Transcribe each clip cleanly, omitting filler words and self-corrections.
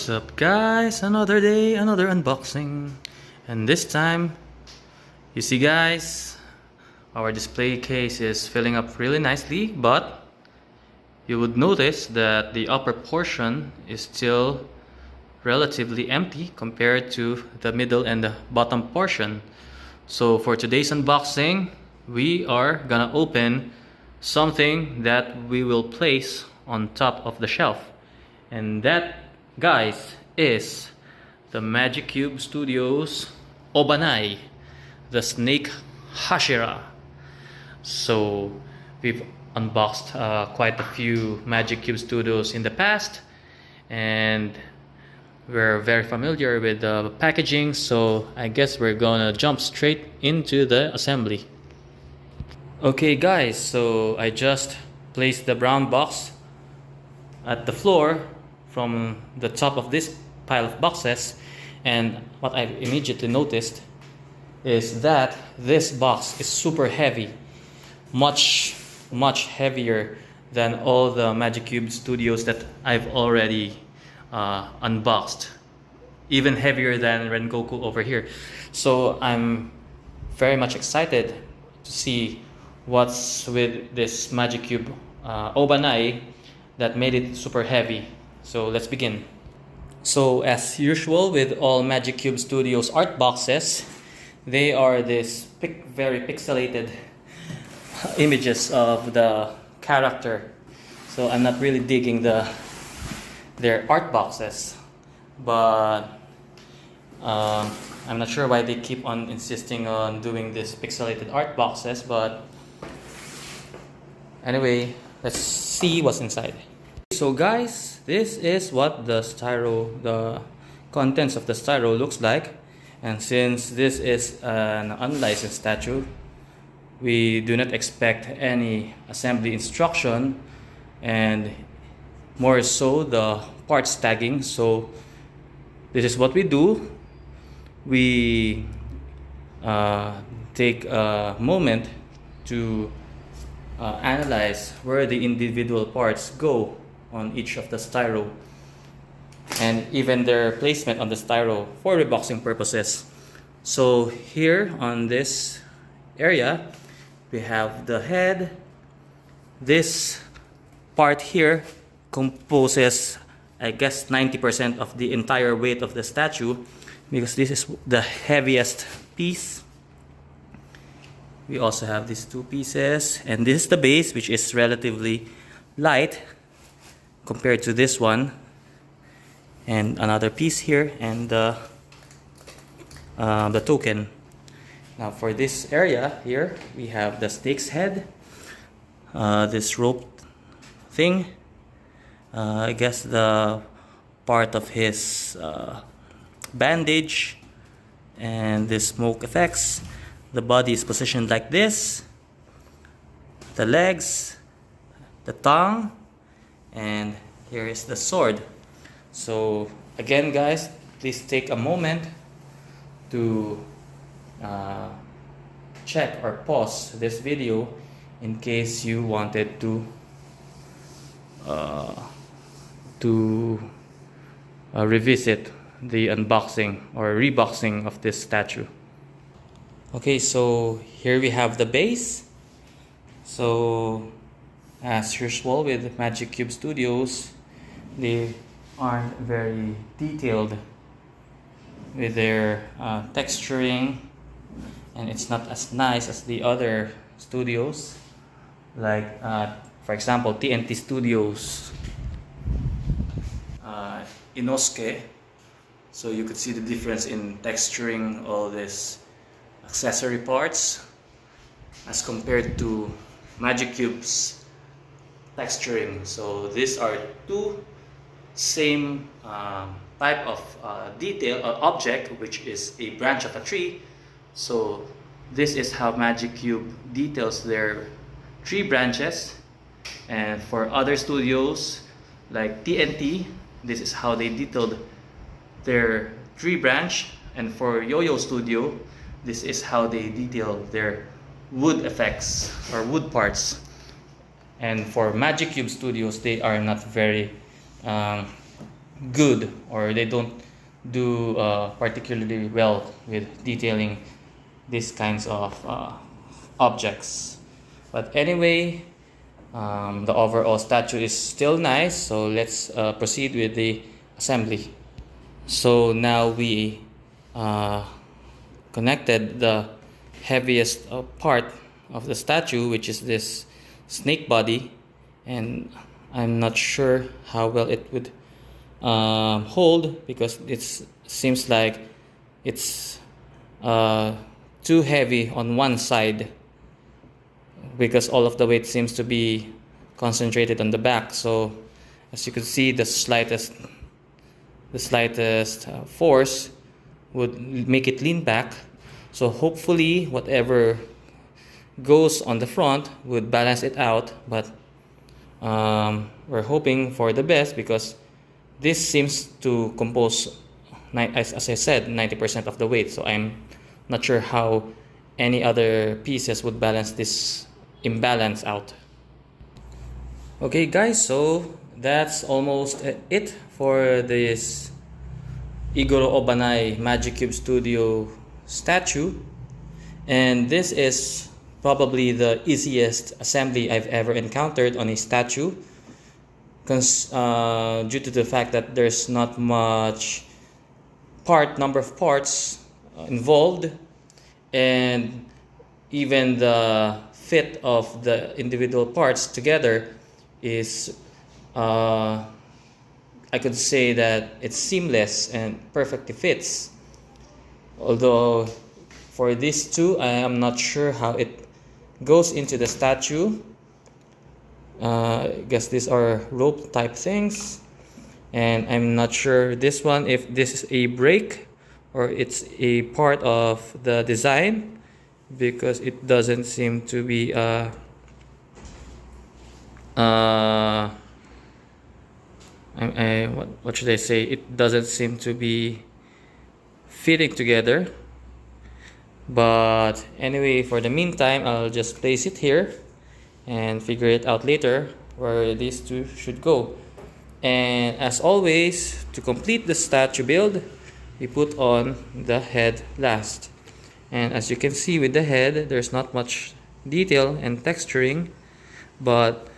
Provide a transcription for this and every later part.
What's up guys, another day, another unboxing, and this time you see guys, our display case is filling up really nicely, but you would notice that the upper portion is still relatively empty compared to the middle and the bottom portion. So for today's unboxing, we are gonna open something that we will place on top of the shelf, and that guys is the Magic Cube Studios Obanai, the snake Hashira. So we've unboxed quite a few Magic Cube Studios in the past, and we're very familiar with the packaging, so I guess we're gonna jump straight into the assembly. Okay guys, so I just placed the brown box at the floor from the top of this pile of boxes, and what I've immediately noticed is that this box is super heavy, much heavier than all the Magic Cube Studios that I've already unboxed, even heavier than Rengoku over here. So I'm very much excited to see what's with this Magic Cube Obanai that made it super heavy. So let's begin. So as usual with all Magic Cube Studios art boxes, they are this very pixelated images of the character. So I'm not really digging their art boxes, but I'm not sure why they keep on insisting on doing this pixelated art boxes, but anyway, let's see what's inside. So guys, this is what the contents of the styro looks like, and since this is an unlicensed statue, we do not expect any assembly instruction, and more so the parts tagging. So this is what we do. We take a moment to analyze where the individual parts go on each of the styro, and even their placement on the styro for reboxing purposes. So here on this area, we have the head. This part here composes, I guess, 90% of the entire weight of the statue, because this is the heaviest piece. We also have these two pieces, and this is the base, which is relatively light compared to this one, and another piece here, and the token. Now for this area here, we have the snake's head, this rope thing, I guess the part of his bandage, and the smoke effects. The body is positioned like this, the legs, the tongue, and here is the sword. So again guys, please take a moment to check or pause this video in case you wanted to revisit the unboxing or reboxing of this statue. Okay, so here we have the base. So as usual with Magic Cube Studios, they aren't very detailed with their texturing, and it's not as nice as the other studios, like for example TNT Studios Inosuke. So you could see the difference in texturing all these accessory parts as compared to Magic Cube's texturing. So these are two same type of detail or object, which is a branch of a tree. So this is how Magic Cube details their tree branches, and for other studios like TNT, this is how they detailed their tree branch, and for Yo-Yo Studio, this is how they detail their wood effects or wood parts. And for Magic Cube Studios, they are not very good, or they don't do particularly well with detailing these kinds of objects. But anyway, the overall statue is still nice, so let's proceed with the assembly. So now we uh, connected the heaviest part of the statue, which is this snake body, and I'm not sure how well it would hold, because it seems like it's too heavy on one side, because all of the weight seems to be concentrated on the back. So as you can see, the slightest force would make it lean back. So hopefully whatever goes on the front would balance it out, but we're hoping for the best, because this seems to compose, as I said, 90% of the weight. So I'm not sure how any other pieces would balance this imbalance out. Okay guys, so that's almost it for this Iguro Obanai Magic Cube Studio statue, and this is probably the easiest assembly I've ever encountered on a statue, due to the fact that there's not much number of parts involved, and even the fit of the individual parts together is I could say that it's seamless and perfectly fits. Although for these two, I am not sure how it goes into the statue. I guess these are rope type things, and I'm not sure this one if this is a brake or it's a part of the design, because it doesn't seem to be what should I say? It doesn't seem to be fitting together. But anyway, for the meantime, I'll just place it here and figure it out later where these two should go. And as always, to complete the statue build, we put on the head last. And as you can see with the head, there's not much detail and texturing, but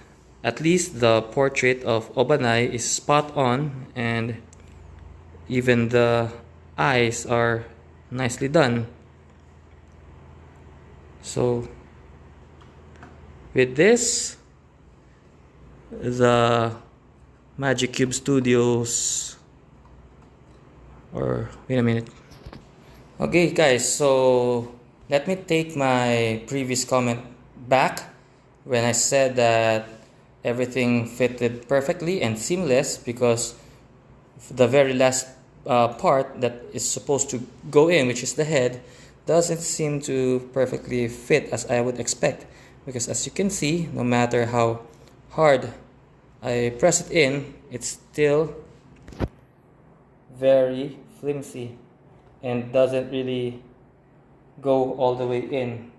at least the portrait of Obanai is spot on, and even the eyes are nicely done. So with this, the Magic Cube Studios, or wait a minute. Okay guys, so let me take my previous comment back when I said that everything fitted perfectly and seamless, because the very last part that is supposed to go in, which is the head, doesn't seem to perfectly fit as I would expect, because as you can see, no matter how hard I press it in, it's still very flimsy and doesn't really go all the way in.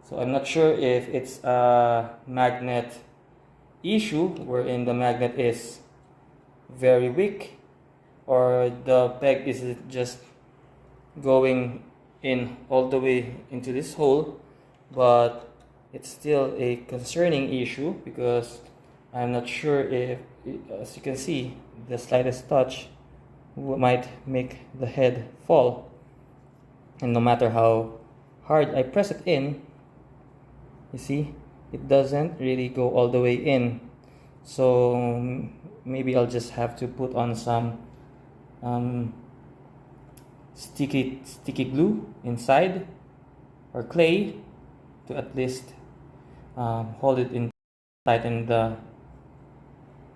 So I'm not sure if it's a magnet issue wherein the magnet is very weak, or the peg is just going in all the way into this hole, but it's still a concerning issue, because I'm not sure if, as you can see, the slightest touch might make the head fall, and no matter how hard I press it in, you see, it doesn't really go all the way in. So maybe I'll just have to put on some sticky glue inside, or clay, to at least hold it in, tighten the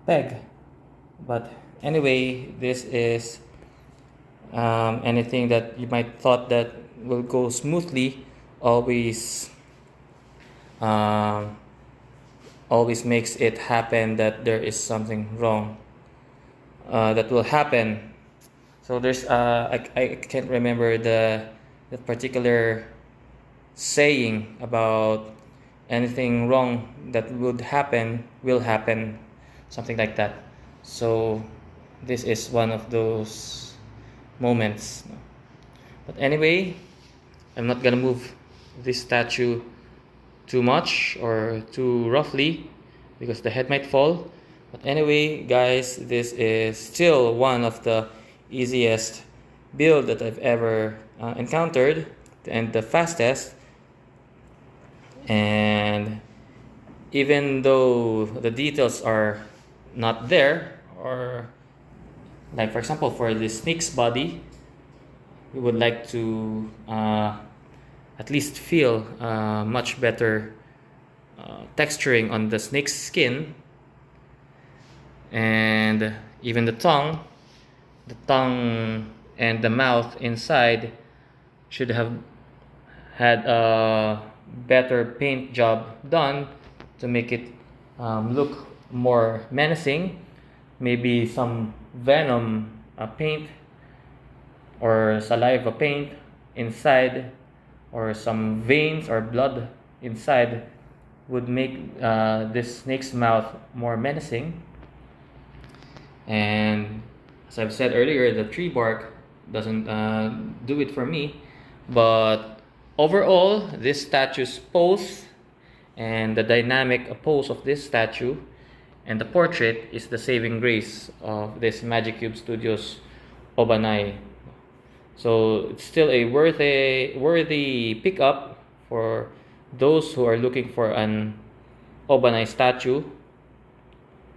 peg. But anyway, this is anything that you might thought that will go smoothly always makes it happen that there is something wrong that will happen. So there's I can't remember the particular saying about anything wrong that would happen will happen, something like that. So this is one of those moments. But anyway, I'm not gonna move this statue too much or too roughly because the head might fall. But anyway, guys, this is still one of the easiest build that I've ever encountered, and the fastest. And even though the details are not there, or like for example for the snake's body, we would like to at least feel much better texturing on the snake's skin. And even the tongue and the mouth inside should have had a better paint job done to make it look more menacing. Maybe some venom paint or saliva paint inside, or some veins or blood inside would make this snake's mouth more menacing. And as I've said earlier, the tree bark doesn't do it for me. But overall, this statue's pose and the dynamic pose of this statue and the portrait is the saving grace of this Magic Cube Studios Obanai. So it's still a worthy pickup for those who are looking for an Obanai statue.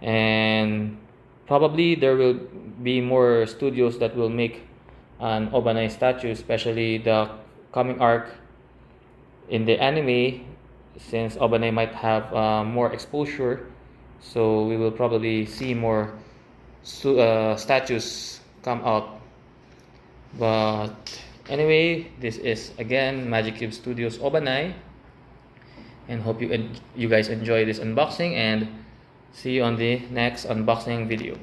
And probably there will be more studios that will make an Obanai statue, especially the coming arc in the anime, since Obanai might have more exposure. So we will probably see more statues come out. But anyway, this is again Magic Cube Studios Obanai, and hope you guys enjoy this unboxing, and see you on the next unboxing video.